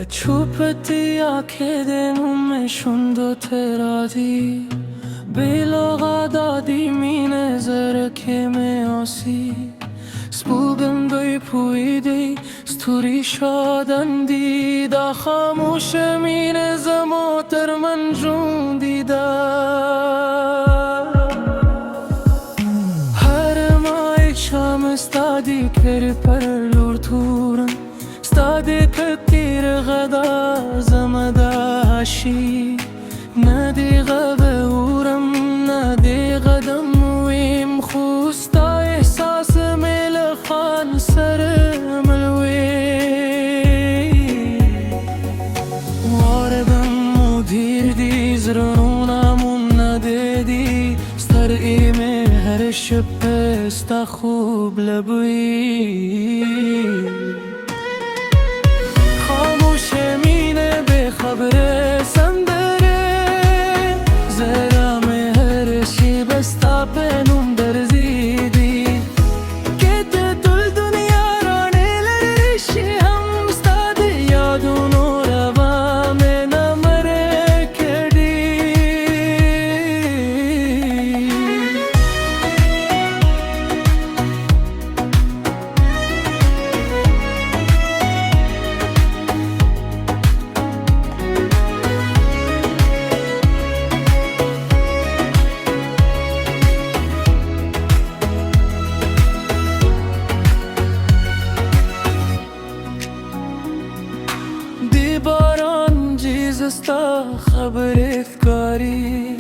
छुपती आंखें दिनों में शुंदो तेरा दी बेलगा दादी मीने जरखे में ओसी स्पूगम गई फुई दी स्तुरी शादंदी दा खामोश मीने जमो तर मंजूं दीदा हर माई शाम स्तादी फिर पर लूर थूरन स्तादी كتير غدا زمداشي نادي غابة ورم نادي غدم ويم خوستا إحساس ملخان سر ملوي واربم مدير دي زرنونا من نادي ستر إيمي هر شب استخوب لبوي खबरे संदरे जरा में हर शी बस्ता पे नुम दर्जी के तुल दुनिया राने लरिशी हम स्ताद यादों नो रवा में न मरे KD sta khabar ifkari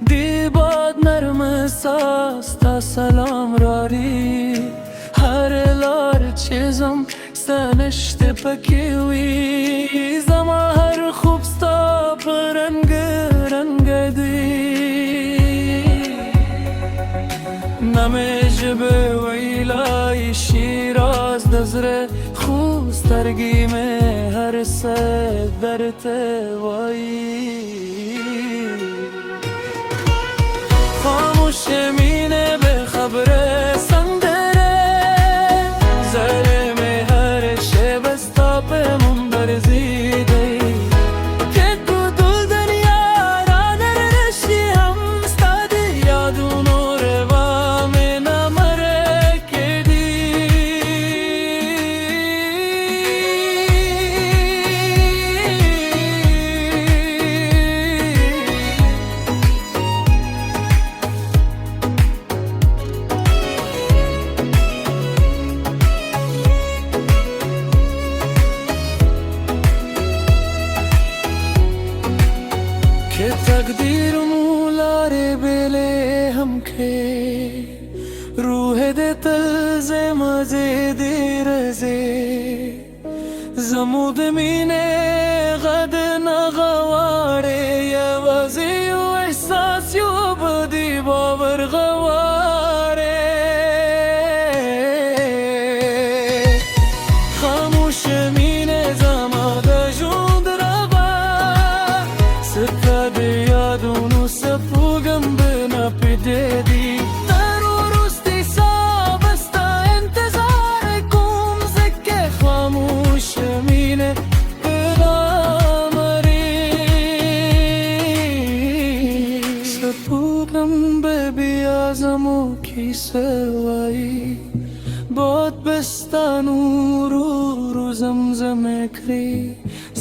di baad narm sa sta salam rari har lar chizam sanashte pakiwi zama har khub sta rang rang di namej be waila shiraz nazre سترگی में हर से दर्द वही खामोश मीने बेखबर संदरे जरे में हर शे बस्ता पे मुंदर जीदी के तू दुल दुनिया रानर रशी हम स्ताद यादों नो रेवा में न मरे केडी के तकदीर मूलारे बेले हमके रूह दे तलजे मजे दे रजे जमूद मीने गद नगवारे या वजी एहसास यो बदी बाबर गवारे खामोश मीने जमाद जूद रबा यादों से पूगम बना पिटे दी तरुस्ती सा बस्ता इंतजार कुम ज़के खामोश मीने बिना मरी से पूगम बेबी आज़मों की सवाई बहुत बस्ता नूरू ज़मज़म करी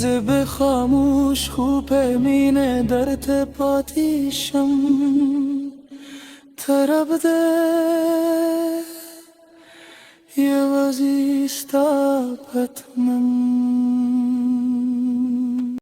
زب خاموش خوب مینه درت پاتیشم تراب ده